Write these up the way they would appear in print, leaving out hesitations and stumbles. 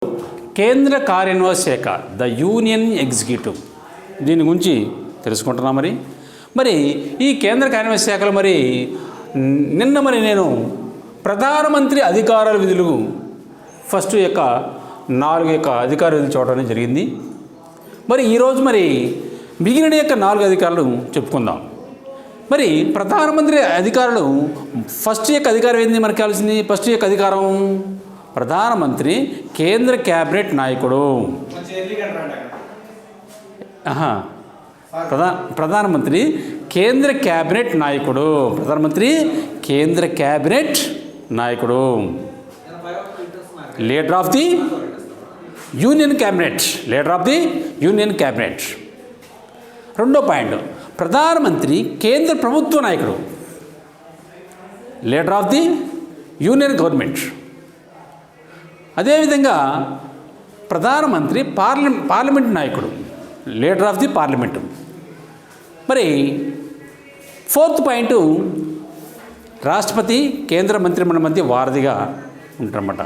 కేంద్ర కార్యనిర్వాహక శాఖ, ద యూనియన్ ఎగ్జిక్యూటివ్, దీని గురించి తెలుసుకుంటున్నాం. మరి ఈ కేంద్ర కార్యనిర్వాహక శాఖలో నిన్న నేను ప్రధానమంత్రి అధికారాల విధులు ఫస్ట్ యొక్క 4 అధికార విధులు చూడడం జరిగింది. ఈరోజు మిగిలిన 4 అధికారులు చెప్పుకుందాం. ప్రధానమంత్రి అధికారులు ఫస్ట్ అధికారం ఏంది మనకు కావాల్సింది? ఫస్ట్ అధికారం ప్రధానమంత్రి కేంద్ర క్యాబినెట్ నాయకుడు. ప్రధానమంత్రి కేంద్ర క్యాబినెట్ నాయకుడు. ప్రధానమంత్రి కేంద్ర క్యాబినెట్ నాయకుడు. Leader of the union cabinet. Leader of the union cabinet. రెండో పాయింట్, ప్రధానమంత్రి కేంద్ర ప్రభుత్వ నాయకుడు. Leader of the union government. అదేవిధంగా ప్రధానమంత్రి పార్లమెంట్ నాయకుడు. Leader of the parliament. Fourth point, రాష్ట్రపతి కేంద్ర మంత్రిమండలి మధ్య వారధిగా ఉంటారన్నమాట.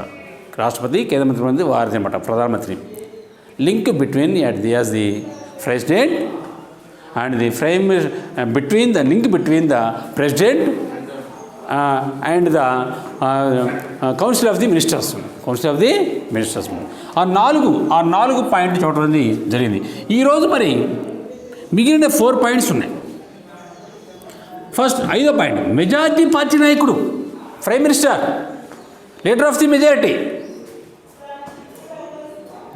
రాష్ట్రపతి కేంద్ర మంత్రిమండలి మధ్య వారధి అన్నమాట ప్రధానమంత్రి. Link between as the president and the between the link between the president and the council of the ministers. Council of the ministers. ఆ నాలుగు పాయింట్లు చూడడం జరిగింది. ఈరోజు మిగిలిన 4 పాయింట్స్ ఉన్నాయి. ఫస్ట్ 5వ పాయింట్, మెజారిటీ పార్టీ నాయకుడు, prime minister, leader of the majority.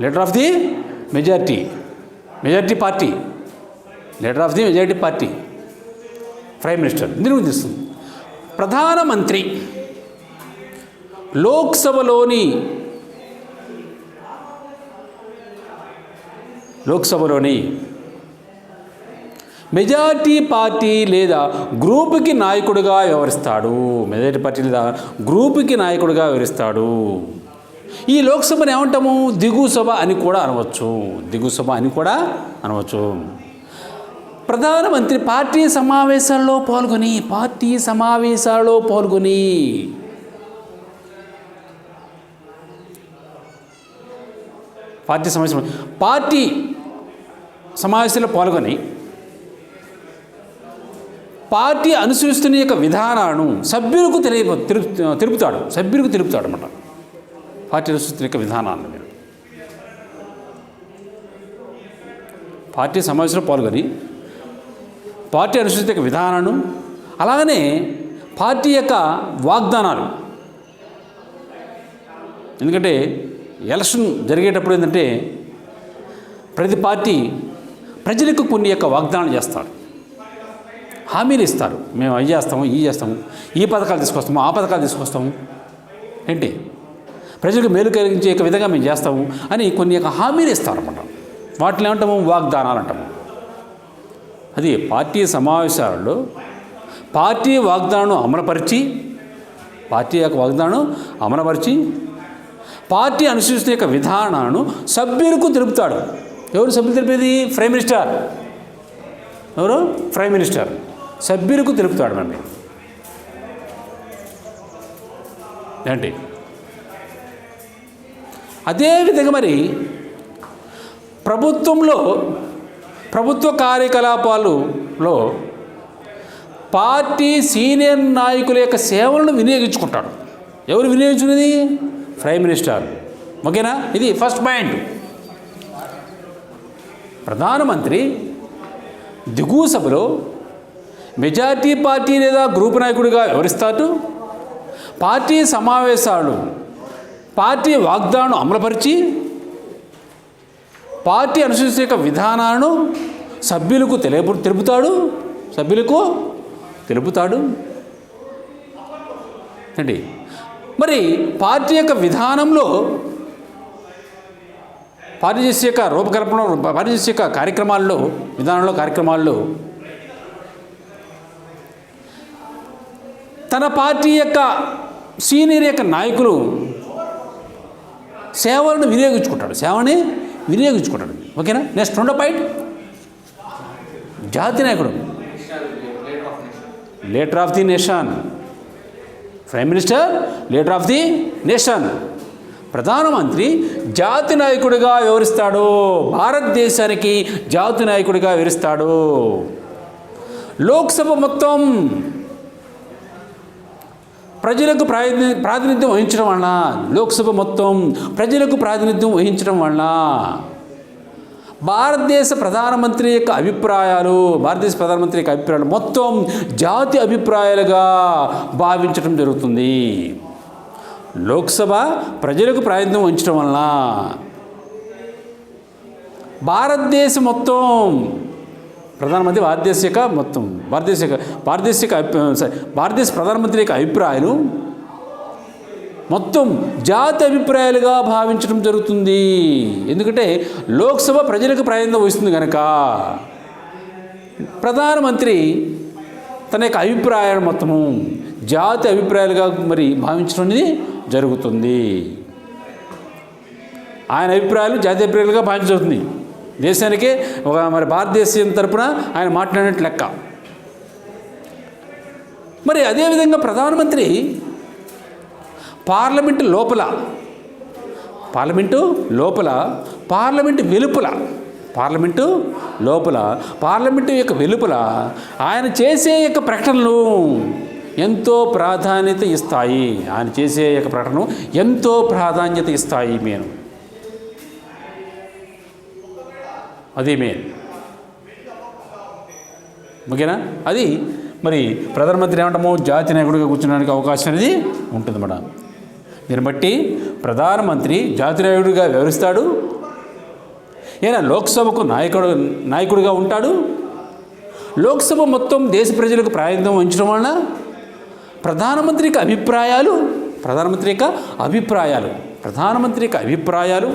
Leader of the majority party. Leader of the majority party, prime minister. దీని గురించి ఇస్తుంది. ప్రధానమంత్రి లోక్సభలోని మెజారిటీ పార్టీ లేదా గ్రూపుకి నాయకుడిగా వ్యవహరిస్తాడు. మెజారిటీ పార్టీ లేదా గ్రూపుకి నాయకుడిగా వ్యవహరిస్తాడు. ఈ లోక్సభను ఏమంటాము? దిగువ సభ అని కూడా అనవచ్చు. ప్రధానమంత్రి పార్టీ సమావేశాల్లో పాల్గొని పార్టీ సమావేశాల్లో పాల్గొని పార్టీ అనుసరిస్తున్న విధానాలను సభ్యులకు తెలుపుతాడు అన్నమాట. పార్టీ అనుసరిస్తున్న విధానాలను పార్టీ సమావేశంలో పాల్గొని పార్టీ అనుసరిస్తున్న విధానాలను, అలాగనే పార్టీ యొక్క వాగ్దానాలు. ఎందుకంటే ఎలక్షన్ జరిగేటప్పుడు ఏంటంటే ప్రతి పార్టీ ప్రజలకు కొన్ని వాగ్దానాలు చేస్తారు, హామీలు ఇస్తారు. మేము అవి చేస్తాము, ఇవి చేస్తాము, ఈ పథకాలు తీసుకొస్తాము, ఆ పథకాలు తీసుకొస్తాము, ప్రజలకు మేలు కలిగించే విధంగా మేము చేస్తాము అని కొన్ని హామీలు ఇస్తారన్నమాట. వాటిని ఏమంటాము? వాగ్దానాలు అంటాము. అది పార్టీ సమావేశాలలో పార్టీ వాగ్దానం అమలుపరిచి పార్టీ అనుసరిస్తున్న విధానాలను సభ్యులకు తెలుపుతాడు. ఎవరు సభ్యులు తెలిపేది? Prime minister. ఎవరు? ప్రైమ్ మినిస్టర్ సభ్యులకు తెలుపుతాడు. అదేవిధంగా ప్రభుత్వ కార్యకలాపాలలో పార్టీ సీనియర్ నాయకుల సేవలను వినియోగించుకుంటాడు. ఎవరు వినియోగించుకునేది? Prime minister. ఓకేనా? ఇది ఫస్ట్ పాయింట్. ప్రధానమంత్రి దిగువ సభలో మెజారిటీ పార్టీ లేదా గ్రూప్ నాయకుడిగా వ్యవహరిస్తాడు. పార్టీ సమావేశాలు పార్టీ వాగ్దానం అమలుపరిచి పార్టీ అనుసరించే విధానాలను సభ్యులకు తెలుపుతాడు. పార్టీ విధానంలో పార్టీ చేసే రూపకల్పన, పార్టీ చేసే కార్యక్రమాల్లో తన పార్టీ సీనియర్ నాయకులు సేవలను వినియోగించుకుంటాడు. ఓకేనా? నెక్స్ట్ 2వ పాయింట్, జాతీయ నాయకుడు, leader of the nation. Prime minister leader of the nation. ప్రధానమంత్రి జాతి నాయకుడిగా వ్యవహరిస్తాడు. భారతదేశానికి జాతి నాయకుడిగా వ్యవహరిస్తాడు. లోక్సభ మొత్తం ప్రజలకు ప్రాతినిధ్యం వహించడం వలన, లోక్సభ మొత్తం ప్రజలకు ప్రాతినిధ్యం వహించడం వలన భారతదేశ ప్రధానమంత్రి యొక్క అభిప్రాయాలు మొత్తం జాతి అభిప్రాయాలుగా భావించడం జరుగుతుంది. లోక్సభ ప్రజలకు ప్రాతినిధ్యం వహించడం వలన భారతదేశం మొత్తం ప్రధానమంత్రి భారతదేశ ప్రధానమంత్రి యొక్క అభిప్రాయాలు మొత్తం జాతి అభిప్రాయాలుగా భావించడం జరుగుతుంది. ఎందుకంటే లోక్సభ ప్రజలకు ప్రాతినిధ్యం వహిస్తుంది కనుక ప్రధానమంత్రి తన యొక్క అభిప్రాయాలు మొత్తము జాతి అభిప్రాయాలుగా మరి భావించడం అనేది జరుగుతుంది. ఆయన అభిప్రాయాలు జాతి అభిప్రాయాలుగా భావించడం జరుగుతుంది. దేశానికే మరి భారతదేశం తరపున ఆయన మాట్లాడినట్టు లెక్క. మరి అదేవిధంగా ప్రధానమంత్రి పార్లమెంటు లోపల, పార్లమెంటు యొక్క వెలుపల ఆయన చేసే యొక్క ప్రకటనలు ఎంతో ప్రాధాన్యత ఇస్తాయి. అదే మెయిన్ ఓకేనా. అది మరి ప్రధానమంత్రి ఏమంటాము, జాతి నాయకుడిగా కూర్చోడానికి అవకాశం అనేది ఉంటుంది మేడం. దీన్ని బట్టి ప్రధానమంత్రి జాతి నాయకుడిగా వ్యవహరిస్తాడు. ఈయన లోక్సభకు నాయకుడిగా ఉంటాడు. లోక్సభ మొత్తం దేశ ప్రజలకు ప్రాతినిధ్యం వహించడం వలన ప్రధానమంత్రి యొక్క అభిప్రాయాలు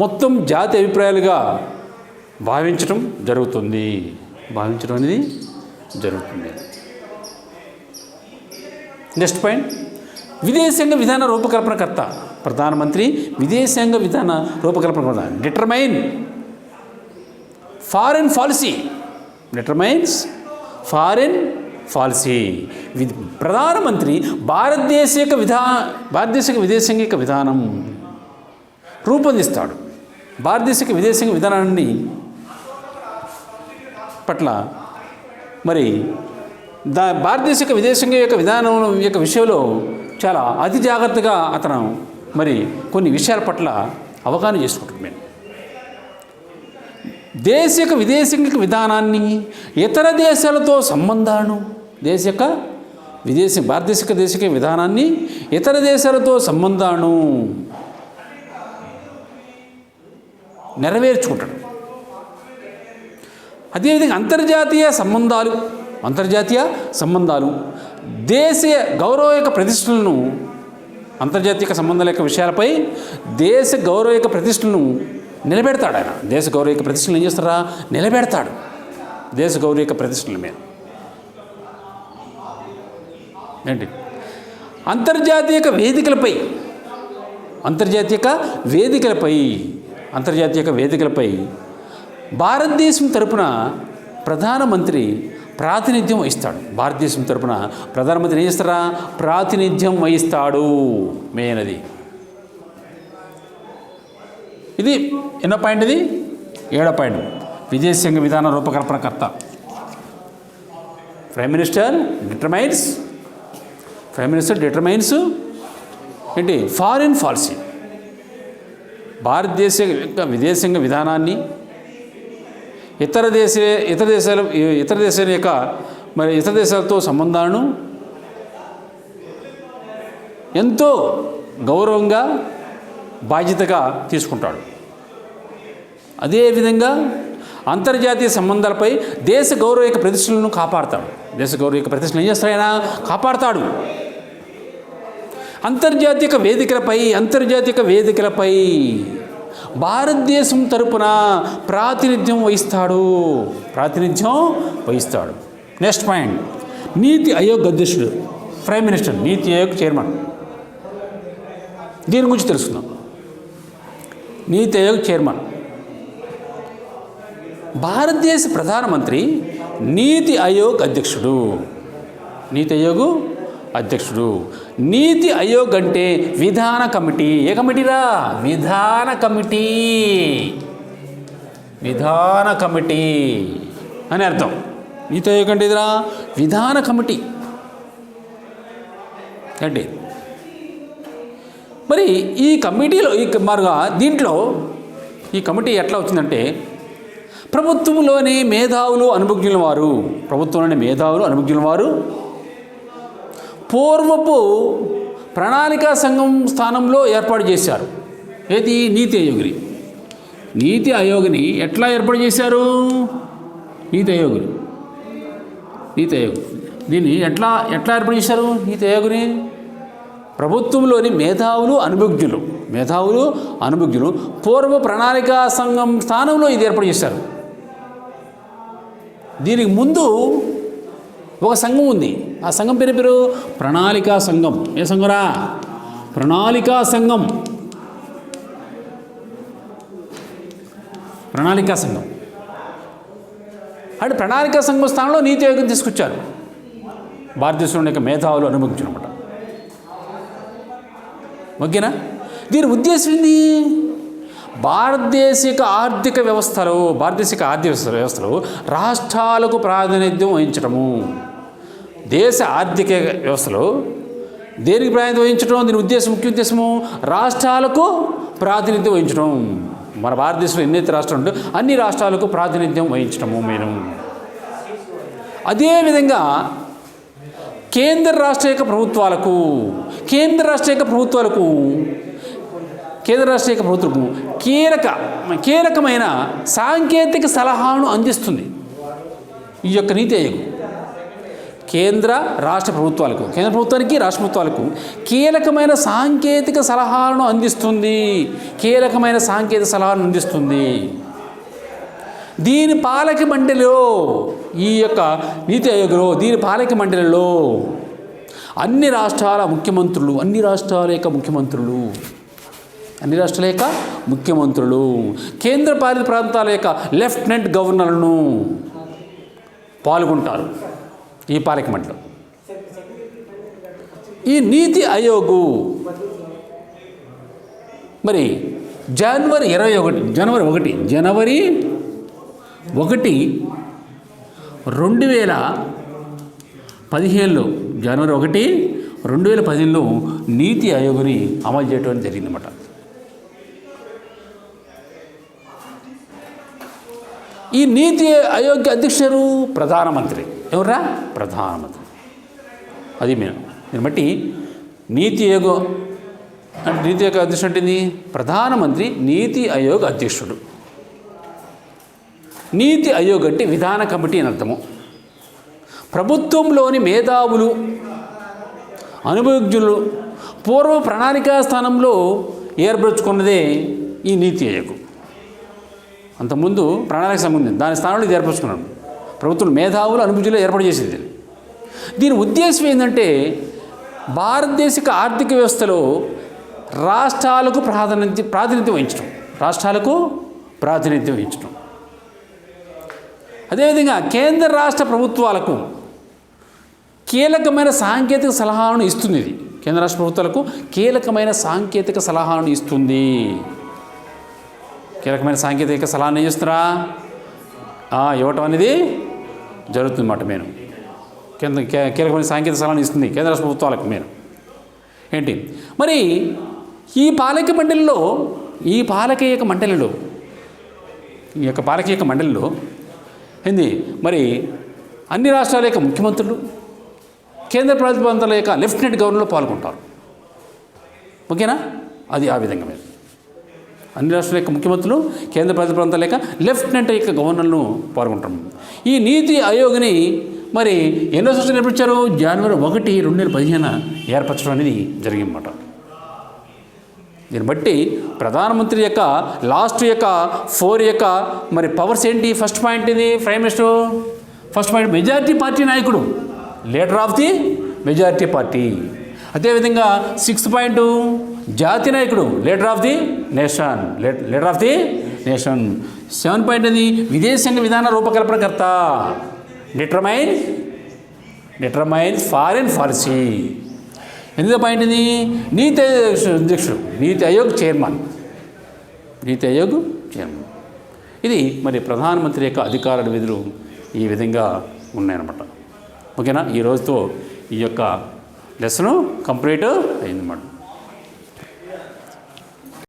మొత్తం జాతి అభిప్రాయాలుగా భావించడం అనేది జరుగుతుంది. నెక్స్ట్ పాయింట్, విదేశాంగ విధాన రూపకల్పనకర్త. ప్రధానమంత్రి విదేశాంగ విధాన రూపకల్పన డిటర్మైన్స్ ఫారెన్ పాలసీ. ప్రధానమంత్రి భారతదేశ విదేశాంగ యొక్క విధానం రూపొందిస్తాడు. భారతదేశ విదేశాంగ విధానాన్ని పట్ల మరి భారతదేశ విదేశాంగ యొక్క విధానం యొక్క విషయంలో చాలా అతి జాగ్రత్తగా అతను మరి కొన్ని విషయాల పట్ల అవగాహన చేసుకుంటున్నాను. దేశ యొక్క విదేశాంగ విధానాన్ని, ఇతర దేశాలతో సంబంధాలను, భారతదేశ విధానాన్ని ఇతర దేశాలతో సంబంధాలను నెరవేర్చుకుంటాడు. అదేవిధంగా అంతర్జాతీయ సంబంధాలు దేశీయ గౌరవ యొక్క ప్రతిష్టలను, అంతర్జాతీయ సంబంధాల యొక్క విషయాలపై దేశ గౌరవ యొక్క ప్రతిష్టలను నిలబెడతాడు. ఆయన దేశ గౌరవ యొక్క ప్రతిష్టలను ఏం చేస్తారా, నిలబెడతాడు. దేశ గౌరవ యొక్క ప్రతిష్టల మీద ఏంటి అంతర్జాతీయ వేదికలపై భారతదేశం తరపున ప్రధానమంత్రి ప్రాతినిధ్యం వహిస్తాడు. భారతదేశం తరపున ప్రధానమంత్రి ఏం చేస్తారా, ప్రాతినిధ్యం వహిస్తాడు. మెయిన్ అది. ఇది ఎన్నో పాయింట్, ఇది 7వ పాయింట్. విదేశాంగ విధాన రూపకల్పనకర్త ప్రైమ్ మినిస్టర్ డిటర్మైన్స్ ఏంటి, ఫారిన్ పాలసీ. భారతదేశ యొక్క విదేశాంగ విధానాన్ని ఇతర దేశాలతో సంబంధాలను ఎంతో గౌరవంగా బాధ్యతగా తీసుకుంటాడు. అదేవిధంగా అంతర్జాతీయ సంబంధాలపై దేశ గౌరవ యొక్క ప్రతిష్టలను కాపాడతాడు. దేశ గౌరవ యొక్క ప్రతిష్టలను ఏం చేస్తాడైనా కాపాడతాడు. అంతర్జాతీయ వేదికలపై భారతదేశం తరపున ప్రాతినిధ్యం వహిస్తాడు. నెక్స్ట్ పాయింట్, నీతి ఆయోగ్ అధ్యక్షుడు ప్రైమ్ మినిస్టర్, నీతి ఆయోగ్ చైర్మన్. దీని గురించి తెలుసుకుందాం. నీతి ఆయోగ్ చైర్మన్ భారతదేశ ప్రధానమంత్రి, నీతి ఆయోగ్ అధ్యక్షుడు. నీతి ఆయోగ్ అధ్యక్షుడు. నీతి ఆయోగ్ అంటే విధాన కమిటీ. ఏ కమిటీరా? విధాన కమిటీ. విధాన కమిటీ అని అర్థం. నీతి ఆయోగ్ అంటే ఇదిరా విధాన కమిటీ అంటే. మరి ఈ కమిటీలో మరుగా దీంట్లో ఈ కమిటీ ఎట్లా వచ్చిందంటే ప్రభుత్వంలోని మేధావులు అనుభవజ్ఞుల వారు పూర్వపు ప్రణాళికా సంఘం స్థానంలో ఏర్పాటు చేశారు. ఏది? నీతి ఆయోగ్ని ఎట్లా ఏర్పాటు చేశారు? నీతి ఆయోగ్ దీన్ని ఎట్లా ఏర్పాటు చేశారు? నీతి ఆయోగ్ని ప్రభుత్వంలోని మేధావులు అనుభవజ్ఞులు పూర్వ ప్రణాళికా సంఘం స్థానంలో ఇది ఏర్పాటు చేశారు. దీనికి ముందు ఒక సంఘం ఉంది. ఆ సంఘం పేరు ప్రణాళికా సంఘం. ఏ సంఘంరా? ప్రణాళికా సంఘం. అంటే ప్రణాళికా సంఘం స్థానంలో నీతి ఆయోగం తీసుకొచ్చారు. భారతదేశంలో యొక్క మేధావులు అనుభవించిన అన్నమాట. ఓకేనా? దీని ఉద్దేశం ఏంది? భారతదేశ ఆర్థిక వ్యవస్థలో రాష్ట్రాలకు ప్రాతినిధ్యం వహించడము. దేశ ఆర్థిక వ్యవస్థలో దేనికి ప్రాతినిధ్యం వహించడం? దీని ముఖ్య ఉద్దేశము రాష్ట్రాలకు ప్రాతినిధ్యం వహించడం. మన భారతదేశంలో ఎన్నైతే రాష్ట్రాలు ఉంటే అన్ని రాష్ట్రాలకు ప్రాతినిధ్యం వహించడము మేము. అదేవిధంగా కేంద్ర రాష్ట్ర యొక్క ప్రభుత్వాలకు కీలకమైన సాంకేతిక సలహాను అందిస్తుంది ఈ యొక్క నీతి ఆయోగ్. కేంద్ర ప్రభుత్వానికి రాష్ట్ర ప్రభుత్వాలకు కీలకమైన సాంకేతిక సలహాలను అందిస్తుంది. దీని పాలక మండలిలో ఈ యొక్క నీతి ఆయోగ్లో అన్ని రాష్ట్రాల యొక్క ముఖ్యమంత్రులు, కేంద్ర పాలిత ప్రాంతాల యొక్క లెఫ్టినెంట్ గవర్నర్లను పాల్గొంటారు ఈ పాలక మండలి. ఈ నీతి ఆయోగ్ మరి జనవరి 1, 2015లో నీతి ఆయోగ్ని అమలు చేయడం జరిగిందన్నమాట. ఈ నీతి ఆయోగ్ అధ్యక్షుడు ప్రధానమంత్రి. ఎవర్రా? ప్రధానమంత్రి. అది దీన్ని బట్టి నీతి ఆయోగ్ అధ్యక్షుడు అంటే ప్రధానమంత్రి నీతి ఆయోగ్ అధ్యక్షుడు. నీతి ఆయోగ్ అంటే విధాన కమిటీ అని అర్థము. ప్రభుత్వంలోని మేధావులు అనుభవజ్ఞులు పూర్వ ప్రణాళికా స్థానంలో ఏర్పరచుకున్నదే ఈ నీతి ఆయోగ్. అంతకుముందు ప్రణాళిక సంబంధించి దాని స్థానంలో ఇది ఏర్పరచుకున్నాడు. ప్రభుత్వం మేధావులు అనుభవజ్ఞులు ఏర్పాటు చేసేది. దీని ఉద్దేశం ఏంటంటే భారతదేశ ఆర్థిక వ్యవస్థలో రాష్ట్రాలకు ప్రాతినిధ్యం వహించడం. అదేవిధంగా కేంద్ర రాష్ట్ర ప్రభుత్వాలకు కీలకమైన సాంకేతిక సలహాలను ఇస్తుంది. ఇది కేంద్ర రాష్ట్ర ప్రభుత్వాలకు కీలకమైన సాంకేతిక సలహాలను ఇస్తుంది. కీలకమైన సాంకేతిక సలహాను ఏం చేస్తున్నారా? ఇవ్వటం అనేది జరుగుతుందన్నమాట. కీలకమైన సాంకేతిక సలహాను ఇస్తుంది కేంద్ర రాష్ట్ర ప్రభుత్వాలకు. ఏంటి మరి ఈ పాలక మండలిలో ఏంది మరి అన్ని రాష్ట్రాల యొక్క ముఖ్యమంత్రులు, కేంద్ర పాలిత ప్రాంతాల యొక్క లెఫ్టినెంట్ గవర్నర్లు పాల్గొంటారు. ఓకేనా? అది ఆ విధంగా అన్ని రాష్ట్రాల యొక్క ముఖ్యమంత్రులు, కేంద్ర పాలిత ప్రాంతాల యొక్క లెఫ్టినెంట్ యొక్క గవర్నర్లను పాల్గొంటారు. ఈ నీతి ఆయోగ్ని మరి ఎన్నో సంవత్సరాలు ఏర్పరిచారు? జనవరి 1, 2015 ఏర్పరచడం అనేది జరిగిందన్నమాట. దీన్ని బట్టి ప్రధానమంత్రి యొక్క లాస్ట్ యొక్క 4 యొక్క మరి పవర్స్ ఏంటి? ఫస్ట్ పాయింట్ ఇది prime minister. First point majority party నాయకుడు, leader of the majority party. అదేవిధంగా 6th పాయింట్ జాతీయ నాయకుడు, leader of the nation. 7th point అది విదేశాంగ విధాన రూపకల్పనకర్త, డిటర్మైన్ ఫారెన్ పాలసీ. ఎనిమిదో పాయింట్ ఇది నీతి ఆయోగ్ అధ్యక్షుడు, నీతి ఆయోగ్ చైర్మన్, నీతి ఆయోగ్ చైర్మన్. ఇది మరి ప్రధానమంత్రి యొక్క అధికారుల విధులు ఈ విధంగా ఉన్నాయన్నమాట. ఓకేనా, ఈ రోజుతో ఈ యొక్క లెసను కంప్లీట్ అయిందన్నమాట.